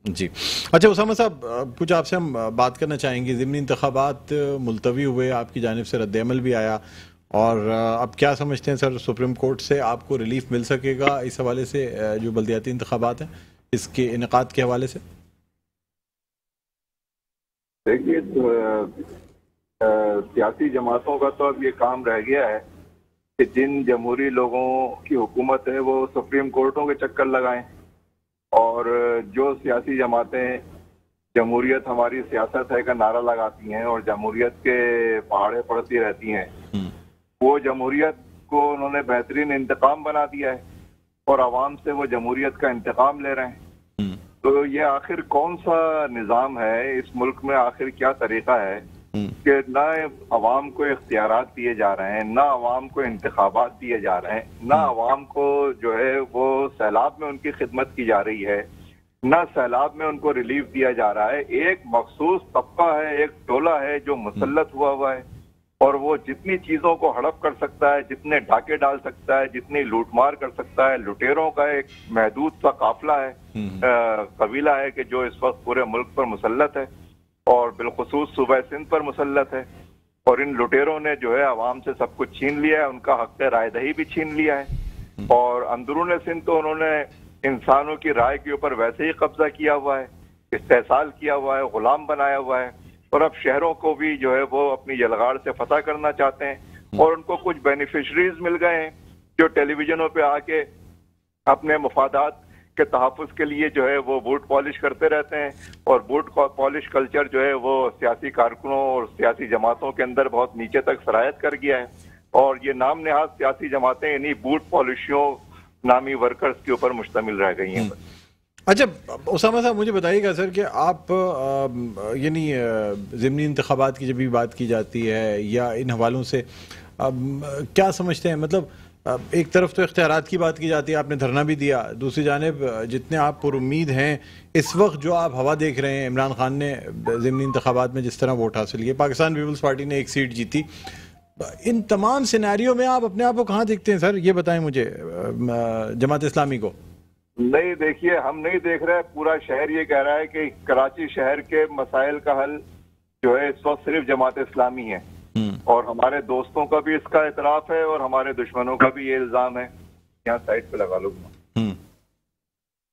जी। अच्छा उसामा साहब, कुछ आपसे हम बात करना चाहेंगे। ज़िमनी इंतखाबात मुलतवी हुए, आपकी जानिब से रद्द-ए-अमल भी आया, और अब क्या समझते हैं सर, सुप्रीम कोर्ट से आपको रिलीफ मिल सकेगा इस हवाले से, जो बल्दियाती इंतखाबात हैं इसके इनेकाद के हवाले से? देखिए, सियासी जमातों का तो अब ये काम रह गया है कि जिन जमहूरी लोगों की हुकूमत है वो सुप्रीम कोर्टों के चक्कर लगाएं, और जो सियासी जमातें जमहूरियत हमारी सियासत है का नारा लगाती हैं और जमहूरियत के पहाड़े पड़ती रहती हैं, वो जमहूरियत को उन्होंने बेहतरीन इंतकाम बना दिया है और आवाम से वो जमहूरियत का इंतकाम ले रहे हैं। तो ये आखिर कौन सा निज़ाम है इस मुल्क में? आखिर क्या तरीका है कि ना अवाम को इख्तियारात दिए जा रहे हैं, ना अवाम को इंतखाबात दिए जा रहे हैं, ना अवाम को जो है वो सैलाब में उनकी खिदमत की जा रही है, ना सैलाब में उनको रिलीफ दिया जा रहा है। एक मखसूस तबका है, एक टोला है जो मुसल्लत हुआ है, और वो जितनी चीजों को हड़प कर सकता है, जितने डाके डाल सकता है, जितनी लूटमार कर सकता है। लुटेरों का एक महदूद सा काफिला है, कबीला है कि जो इस वक्त पूरे मुल्क पर मुसल्लत है और बिलखुसूस सूबा सिंध पर मुसल्लत है। और इन लुटेरों ने जो है आवाम से सब कुछ छीन लिया है, उनका हक रायदही भी छीन लिया है। और अंदरून सिंध तो उन्होंने इंसानों की राय के ऊपर वैसे ही कब्जा किया हुआ है, इस्तेहसाल किया हुआ है, गुलाम बनाया हुआ है। और अब शहरों को भी जो है वो अपनी यलगाड़ से फतह करना चाहते हैं। और उनको कुछ बेनिफिशरीज मिल गए हैं जो टेलीविजनों पे आके अपने मफादात के तहफ़्फ़ुज़ के लिए जो है वो बूट पॉलिश करते रहते हैं। और बूट पॉलिश कल्चर जो है वो सियासी कारकुनों और सियासी जमातों के अंदर बहुत नीचे तक सरायत कर गया है। और ये नाम नहाज सियासी जमातें इन्हीं बूट पॉलिशियों नामी वर्कर्स के ऊपर मुश्तमिल रह गई हैं। अच्छा उसामा साहब, मुझे बताइएगा सर कि आप यानी ज़िमनी इंतखाबात की जब भी बात की जाती है या इन हवालों से क्या समझते हैं? मतलब एक तरफ तो इख्तियारात की बात की जाती है, आपने धरना भी दिया, दूसरी जानिब जितने आप पुरुम्मीद हैं इस वक्त जो आप हवा देख रहे हैं, इमरान खान ने ज़िमनी इंतखाबात में जिस तरह वोट हासिल किए, पाकिस्तान पीपल्स पार्टी ने एक सीट जीती, इन तमाम सिनेरियो में आप अपने आप को कहाँ देखते हैं सर? ये बताएं मुझे, जमात इस्लामी को। नहीं, देखिए हम नहीं देख रहे, पूरा शहर ये कह रहा है कि कराची शहर के मसाइल का हल जो है इस वक्त सिर्फ जमात इस्लामी है। और हमारे दोस्तों का भी इसका इतराफ है और हमारे दुश्मनों का भी ये इल्जाम है। यहाँ साइड पे लगा लूंगा।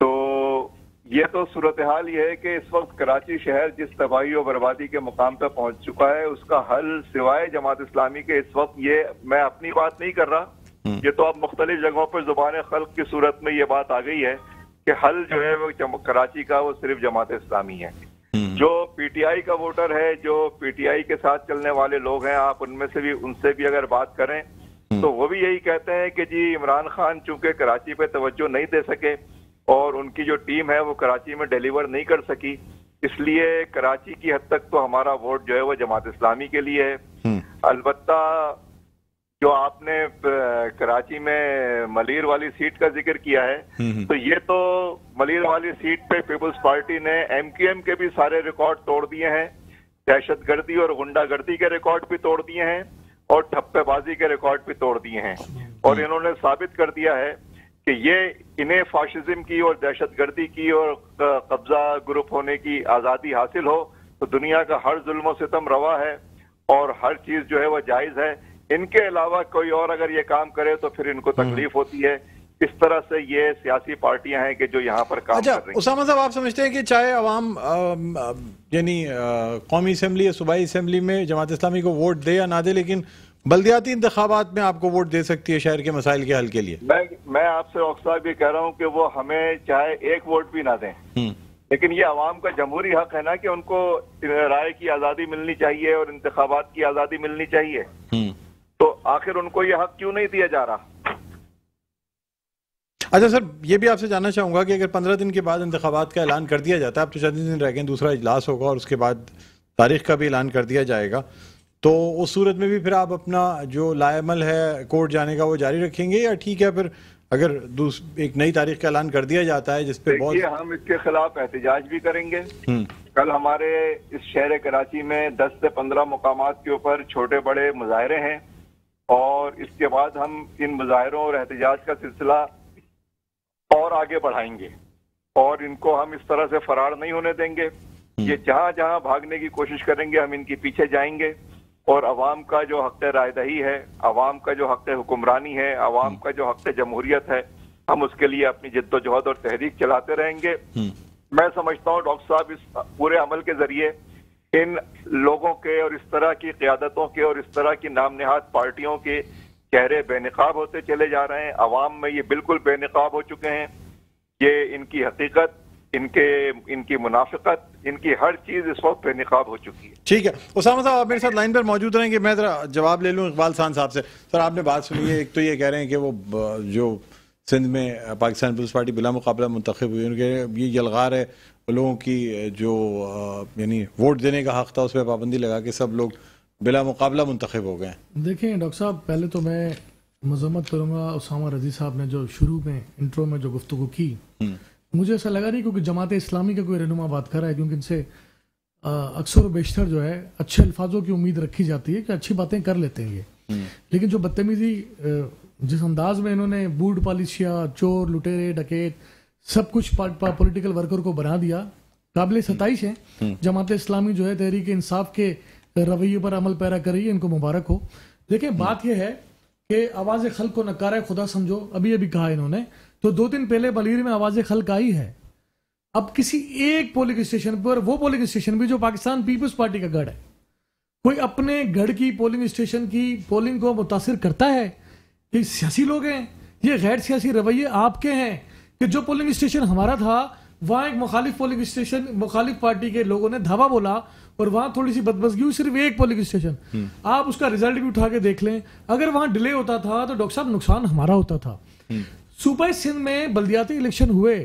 तो ये तो सूरत हाल ये है कि इस वक्त कराची शहर जिस तबाही और बर्बादी के मुकाम पे पहुंच चुका है, उसका हल सिवाय जमात इस्लामी के इस वक्त, ये मैं अपनी बात नहीं कर रहा, ये तो अब मुख्तलिफ जगहों पर जुबान खल्क की सूरत में ये बात आ गई है कि हल जो है वो कराची का वो सिर्फ जमात इस्लामी है। जो पीटीआई का वोटर है, जो पीटीआई के साथ चलने वाले लोग हैं, आप उनमें से भी उनसे भी अगर बात करें तो वो भी यही कहते हैं कि जी इमरान खान चूंकि कराची पे तवज्जो नहीं दे सके और उनकी जो टीम है वो कराची में डिलीवर नहीं कर सकी, इसलिए कराची की हद तक तो हमारा वोट जो है वो जमात इस्लामी के लिए है। अलबत्ता जो आपने कराची में मलीर वाली सीट का जिक्र किया है, तो ये तो मलीर वाली सीट पे पीपल्स पार्टी ने एमक्यूएम के भी सारे रिकॉर्ड तोड़ दिए हैं, दहशतगर्दी और गुंडागर्दी के रिकॉर्ड भी तोड़ दिए हैं और ठप्पेबाजी के रिकॉर्ड भी तोड़ दिए हैं। और इन्होंने साबित कर दिया है कि ये इन्हें फाशिज्म की और दहशतगर्दी की और कब्जा ग्रुप होने की आज़ादी हासिल हो तो दुनिया का हर जुल्म सितम रवा है और हर चीज जो है वो जायज है। इनके अलावा कोई और अगर ये काम करे तो फिर इनको तकलीफ होती है। इस तरह से ये सियासी पार्टियां हैं कि जो यहाँ पर काम कर रही हैं। उसामा साहब, आप समझते हैं कि चाहे अवाम यानी कौमी असम्बली या सूबाई असम्बली में जमात इस्लामी को वोट दे या ना दे, लेकिन बल्दियाती इंतखाबात में आपको वोट दे सकती है शहर के मसाइल के हल के लिए? मैं आपसे साहब ये कह रहा हूँ कि वो हमें चाहे एक वोट भी ना दें, लेकिन ये अवाम का जमहूरी हक है ना कि उनको राय की आज़ादी मिलनी चाहिए और इंतखाबात की आज़ादी मिलनी चाहिए। तो आखिर उनको ये हक क्यों नहीं दिया जा रहा? अच्छा सर, ये भी आपसे जानना चाहूंगा कि अगर 15 दिन के बाद इंतखाबात का ऐलान कर दिया जाता है, अब तो 4 दिन रह गए, दूसरा इजलास होगा और उसके बाद तारीख का भी ऐलान कर दिया जाएगा, तो उस सूरत में भी फिर आप अपना जो लाएमल है कोर्ट जाने का वो जारी रखेंगे या ठीक है फिर अगर एक नई तारीख का ऐलान कर दिया जाता है जिसपे बहुत हम इसके खिलाफ एहतजाज भी करेंगे। कल हमारे इस शहर कराची में 10 से 15 मुकामात के ऊपर छोटे बड़े मुजाहरे हैं और इसके बाद हम इन मुजाहरों और एहतजाज का सिलसिला और आगे बढ़ाएंगे और इनको हम इस तरह से फरार नहीं होने देंगे। ये जहां जहां भागने की कोशिश करेंगे हम इनके पीछे जाएंगे और अवाम का जो हक़ रायदही है, अवाम का जो हक़ हुक्मरानी है, अवाम का जो हक़ जमहूरियत है, हम उसके लिए अपनी जिद्दोजहद और तहरीक चलाते रहेंगे। मैं समझता हूँ डॉक्टर साहब, इस पूरे अमल के जरिए इन लोगों के और इस तरह की क़यादतों के और इस तरह की नाम नेहाद पार्टियों के चेहरे बेनकाब होते चले जा रहे हैं। अवाम में ये बिल्कुल बेनकाब हो चुके हैं। ये इनकी हकीकत, इनकी मुनाफिकत, इनकी हर चीज इस वक्त बेनकाब हो चुकी है। ठीक है उसामा साहब, आप मेरे साथ लाइन पर मौजूद रहेंगे, मैं जरा जवाब ले लूँ इकबाल खान साहब से। सर आपने बात सुनी है, एक तो ये कह रहे हैं कि वो जो सिंध में पाकिस्तान पीपल्स पार्टी बिला मुकाबला मुंतखब हुई, उनके ये यलगार है लोगों की जो यानी वोट देने का हक था उस पर पाबंदी लगा के सब लोग बिला मुकाबला मुंतखब हो गए। देखें डॉक्टर साहब, पहले तो मैं मजम्मत करूँगा उसामा रजी साहब ने जो शुरू में इंट्रो में जो गुफ्तगू की, मुझे ऐसा लगा नहीं क्योंकि जमात इस्लामी का कोई रहनुमा बात कर रहा है, क्योंकि इनसे अक्सर बेशतर जो है अच्छे अल्फाजों की उम्मीद रखी जाती है कि अच्छी बातें कर लेते हैं ये, लेकिन जो बदतमीजी जिस अंदाज में इन्होंने बूट पॉलिशिया, चोर, लुटेरे, डकैत सब कुछ पॉलिटिकल वर्कर को बना दिया, काबिल सताइश है। जमात इस्लामी जो है तहरीक इंसाफ के रवैये पर अमल पैरा कर रही है, इनको मुबारक हो। देखिए बात यह है कि आवाज़ खल्क को नकारा खुदा समझो, अभी अभी कहा इन्होंने, तो 2 दिन पहले बलीर में आवाज़ खल्क आई है। अब किसी एक पोलिंग स्टेशन पर, वो पोलिंग स्टेशन भी जो पाकिस्तान पीपल्स पार्टी का गढ़ है, कोई अपने गढ़ की पोलिंग स्टेशन की पोलिंग को मुतासिर करता है? ये सियासी लोग हैं, ये गैर सियासी रवैये आपके हैं कि जो पोलिंग स्टेशन हमारा था वहां एक मुखालिफ पोलिंग स्टेशन, मुखालिफ पार्टी के लोगों ने धावा बोला और वहां थोड़ी सी बदमज़गी हुई, सिर्फ एक पोलिंग स्टेशन। आप उसका रिजल्ट भी उठा के देख लें, अगर वहां डिले होता था तो डॉक्टर साहब नुकसान हमारा होता था। सूबा सिंध में बल्दियाती इलेक्शन हुए,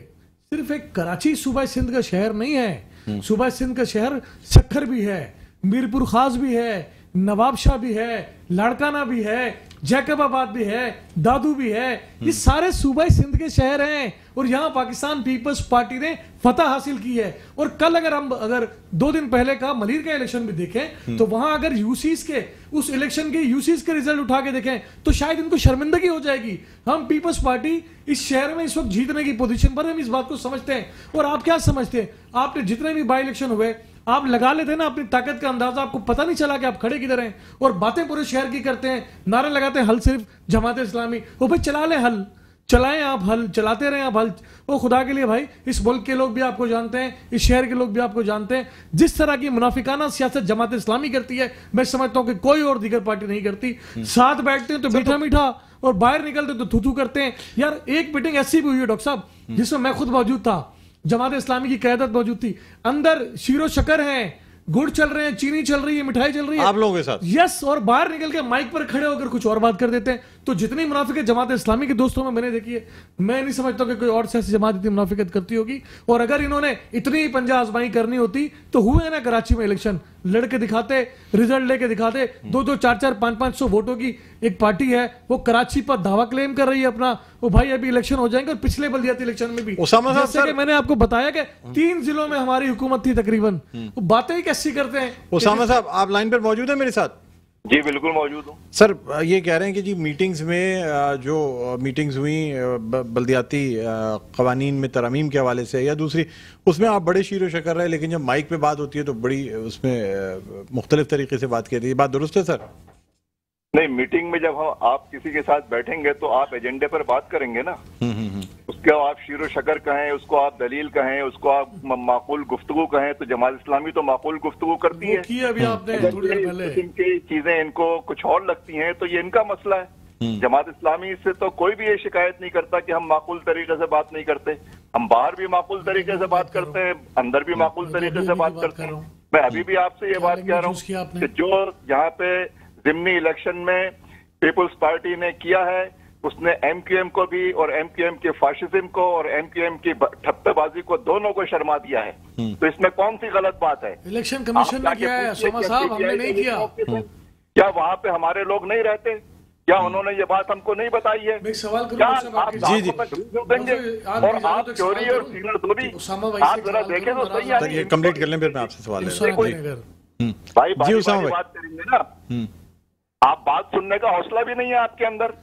सिर्फ एक कराची सूबा सिंध का शहर नहीं है, सूबा सिंध का शहर सक्खर भी है, मीरपुर खास भी है, नवाबशाह भी है, लाड़काना भी है, जैकबाबाद भी है, दादू भी है, ये सारे सूबा सिंध के शहर हैं और यहां पाकिस्तान पीपल्स पार्टी ने फतह हासिल की है। और कल अगर 2 दिन पहले का मलीर का इलेक्शन भी देखें तो वहां अगर यूसीस के उस इलेक्शन के यूसीस के रिजल्ट उठा के देखें तो शायद इनको शर्मिंदगी हो जाएगी। हम पीपल्स पार्टी इस शहर में इस वक्त जीतने की पोजीशन पर, हम इस बात को समझते हैं। और आप क्या समझते हैं, आपने जितने भी बाई इलेक्शन हुए आप लगा लेते ना अपनी ताकत का अंदाजा, आपको पता नहीं चला कि आप खड़े किधर हैं, और बातें पूरे शहर की करते हैं, नारे लगाते हैं हल सिर्फ जमात इस्लामी। वो भाई चला ले हल, चलाएं आप हल, चलाते रहें आप हल। वो खुदा के लिए भाई, इस मुल्क के लोग भी आपको जानते हैं, इस शहर के लोग भी आपको जानते हैं, जिस तरह की मुनाफिकाना सियासत जमात इस्लामी करती है, मैं समझता हूं कि कोई और दीगर पार्टी नहीं करती। साथ बैठते हैं तो मीठा मीठा और बाहर निकलते तो थू थू करते हैं। यार एक मीटिंग ऐसी भी हुई है डॉक्टर साहब जिसमें मैं खुद मौजूद था, जमात इस्लामी की क़यादत मौजूद थी, अंदर शीरो शक्कर है, गुड़ चल रहे हैं, चीनी चल रही है, मिठाई चल रही है आप लोगों के साथ, यस, और बाहर निकल के माइक पर खड़े होकर कुछ और बात कर देते हैं। तो जितनी मुनाफिकत जमात इस्लामी के दोस्तों में मैंने देखी है, मैं नहीं समझता कि कोई और सियासी जमात इतनी मुनाफिकत करती होगी। और अगर इन्होंने इतनी पंजा आजमाई करनी होती तो हुए ना कराची में इलेक्शन, लड़के दिखाते, रिजल्ट लेके दिखाते, 2-2, 4-4, 500 वोटों की एक पार्टी है, वो कराची पर दावा क्लेम कर रही है अपना, वो भाई अभी इलेक्शन हो जाएंगे। और पिछले बल्दियाती इलेक्शन में भी जैसे कि मैंने आपको बताया कि 3 जिलों में हमारी हुकूमत थी तकरीबन, वो बातें ही कैसी करते हैं। उसामा साहब आप लाइन पर मौजूद है मेरे साथ? जी बिल्कुल मौजूद हूँ सर। ये कह रहे हैं कि जी मीटिंग्स में जो मीटिंग्स हुई बल्दियाती कवानीन में तरमीम के हवाले से या दूसरी, उसमें आप बड़े शीरो शक्कर रहे, लेकिन जब माइक पे बात होती है तो बड़ी उसमें मुख्तलिफ तरीके से बात की जाती है। बात दुरुस्त है सर? नहीं, मीटिंग में जब आप किसी के साथ बैठेंगे तो आप एजेंडे पर बात करेंगे ना। उसको आप शीरो शकर कहें, उसको आप दलील कहें, उसको आप माकूल गुफ्तगू कहें, तो जमात इस्लामी तो माकूल गुफ्तगू करती है। अभी आपने थोड़ी देर पहले इनकी चीजें इनको कुछ और लगती हैं तो ये इनका मसला है। जमात इस्लामी से तो कोई भी ये शिकायत नहीं करता कि हम माकूल तरीके से बात नहीं करते। हम बाहर भी माकूल तरीके से बात करते हैं, अंदर भी माकूल तरीके से बात करते हैं। मैं अभी भी आपसे ये बात कह रहा हूँ कि जो यहाँ पे ज़िमनी इलेक्शन में पीपल्स पार्टी ने किया है, उसने एमक्यूएम को भी और एमक्यूएम के फाशिज्म को और एमक्यूएम की ठप्पेबाजी को, दोनों को शर्मा दिया है। तो इसमें कौन सी गलत बात है? इलेक्शन कमीशन ने किया है सोमा साहब, हमने नहीं किया। क्या वहाँ पे हमारे लोग नहीं रहते? क्या उन्होंने ये बात हमको नहीं बताई है? मैं सवाल क्या आप देंगे? और आप चोरी और सीनियर दो भी आप जरा देखें तो सही है। ये कंप्लीट कर लें फिर मैं आपसे सवाल भाई बात करेंगे ना, आप बात सुनने का हौसला भी नहीं है आपके अंदर।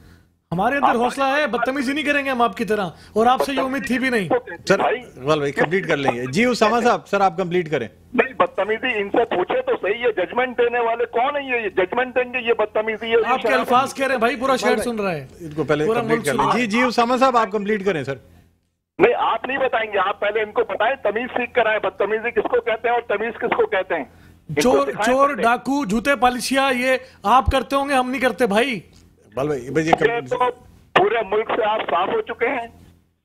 हमारे अंदर हौसला है, बदतमीजी नहीं करेंगे हम आपकी तरह, और आपसे ये उम्मीद थी भी नहीं। सर भाई कंप्लीट कर लेंगे। जी उसामा साहब, सर आप कंप्लीट करें। नहीं, बदतमीजी इनसे पूछे तो सही है, जजमेंट देने वाले कौन है? ये जजमेंट देंगे, ये बदतमीजी है। आपके अल्फाज कह रहे हैं भाई, पूरा शहर सुन रहा है। इनको पहले कंप्लीट कर लें। जी उसामा साहब आप कंप्लीट करें सर। नहीं, आप नहीं बताएंगे, आप पहले इनको बताएं, तमीज सीख कर आए, बदतमीजी किसको कहते हैं और तमीज किसको कहते हैं। चोर डाकू जूते पालिशिया ये आप करते होंगे, हम नहीं करते भाई। तो पूरे मुल्क से आप साफ हो चुके हैं।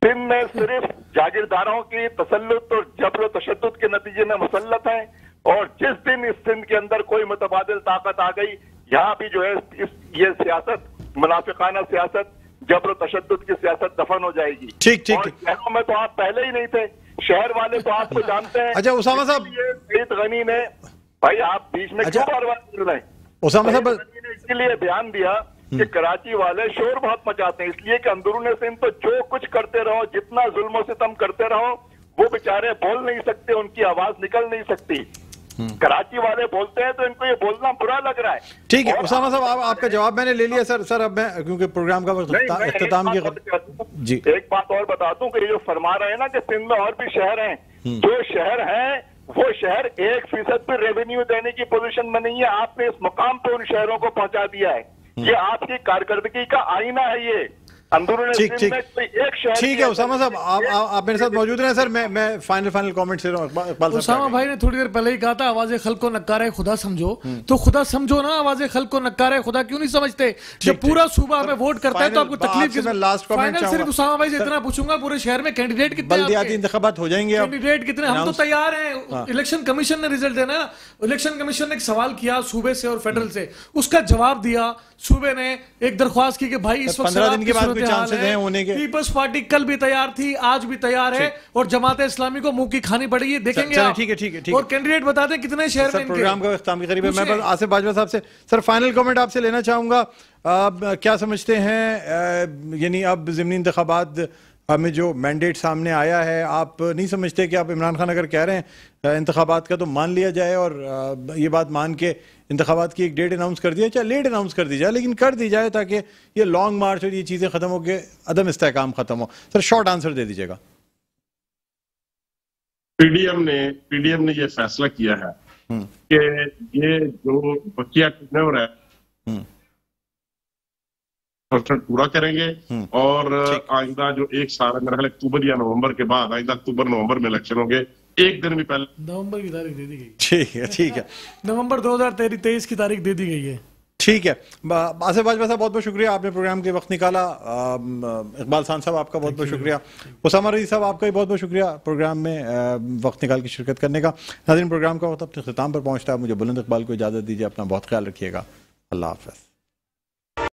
सिंध में सिर्फ जागीरदारों की तसल्लुत और जबर तशद्दुद के नतीजे में मुसल्लत है, और जिस दिन इस सिंध के अंदर कोई मुतबादिल ताकत आ गई, यहाँ भी जो है ये सियासत, मुनाफिकाना सियासत, जबर तशद्दुद की सियासत दफन हो जाएगी। ठीक। शहरों में तो आप पहले ही नहीं थे, शहर वाले तो आपको जानते हैं। अच्छा उसामा साहब, सईद गनी ने, भाई आप बीच में क्यों बार कर रहे हैं? उसामा साहब ने इसलिए बयान दिया कि कराची वाले शोर बहुत मचाते हैं, इसलिए कि अंदरूनी सिंध तो जो कुछ करते रहो, जितना जुल्म सितम करते रहो, वो बेचारे बोल नहीं सकते, उनकी आवाज निकल नहीं सकती। कराची वाले बोलते हैं तो इनको ये बोलना बुरा लग रहा है। ठीक है उसामा साहब, आपका जवाब मैंने ले लिया सर। अब मैं क्योंकि प्रोग्राम का वक्त इख्तिताम की जी एक बात और बता दूं कि ये जो फरमा रहे हैं ना कि सिंध में और भी शहर हैं, जो शहर हैं वो शहर 1% भी रेवेन्यू देने की पोजीशन में नहीं है। आपने इस मुकाम पे उन शहरों को पहुंचा दिया है। ये आपकी कारकर्दगी का आईना है। ये अंदरून ठीक ठीक एक शहर ठीक है। उसामा साहब आप मेरे साथ मौजूद हैं सर। मैं फाइनल कमेंट से रहा हूं। इकबाल साहब, उसामा भाई ने थोड़ी देर पहले ही कहा था आवाज़े खल्क को नक्कारे खुदा समझो, तो खुदा समझो ना, आवाज़े खल्क को नक्कारे खुदा क्यों नहीं समझते? जब पूरा सूबा हमें वोट करता है तो आपको तकलीफ किस? फाइनल सिर्फ उसामा भाई से इतना पूछूंगा, पूरे शहर में कैंडिडेट कितने? बल्दियाती इंतखाबात हो जाएंगे, कैंडिडेट कितने? हम तो तैयार हैं। इलेक्शन कमीशन ने रिजल्ट देना है। इलेक्शन कमीशन ने एक सवाल किया सूबे से और फेडरल से, उसका जवाब दिया। सूबे ने एक दरख्वास्त की कि भाई इस वक्त 15 दिन के बाद भी चांसेस हैं होने के। पीपल्स पार्टी कल भी तैयार थी, आज भी तैयार है, और जमात इस्लामी को मुंह की खानी पड़ेगी। देखेंगे आप। ठीक है। और कैंडिडेट बता दें कितने शहर में। प्रोग्राम का इख्तिताम के करीब है। मैं बस आसिफ बाजवा साहब से सर फाइनल कमेंट आपसे लेना चाहूंगा। क्या समझते हैं, यानी अब ज़िमनी इंतखाबात हमें जो मैंडेट सामने आया है, आप नहीं समझते कि आप इमरान खान अगर कह रहे हैं इंतखाबात का तो मान लिया जाए और ये बात मान के इंतखाबात की एक डेट अनाउंस कर दिया, चाहे लेट अनाउंस कर दी जाए, लेकिन कर दी जाए ताकि ये लॉन्ग मार्च और ये चीज़ें ख़त्म हो के अदम इस्तेहकाम ख़त्म हो? सर शॉर्ट आंसर दे दीजिएगा। पीडीएम ने ये फैसला किया है कि ये जो बकिया टेन्योर है पूरा करेंगे और आइंदा जो एक साल है, मेरा ख्याल अक्टूबर या नवंबर के बाद, आइंदा अक्टूबर नवंबर में इलेक्शन होंगे, एक दिन भी पहले नवंबर की तारीख दे दी गई। ठीक है नवंबर 2023 की तारीख दे दी गई है। ठीक है। आसिफ बाजवा साहब बहुत बहुत शुक्रिया, आपने प्रोग्राम के वक्त निकाला। इकबाल खान साहब आपका बहुत बहुत शुक्रिया। उसामा रज़ी साहब आपका भी बहुत बहुत शुक्रिया प्रोग्राम में वक्त निकाल के शिरकत करने का। नाज़रीन प्रोग्राम का वक्त अपने ख़िताम पर पहुँचता है। मुझे बुलंद इकबाल को इजाज़त दीजिए। अपना बहुत ख्याल रखिएगा। अल्लाह हाफ़िज़।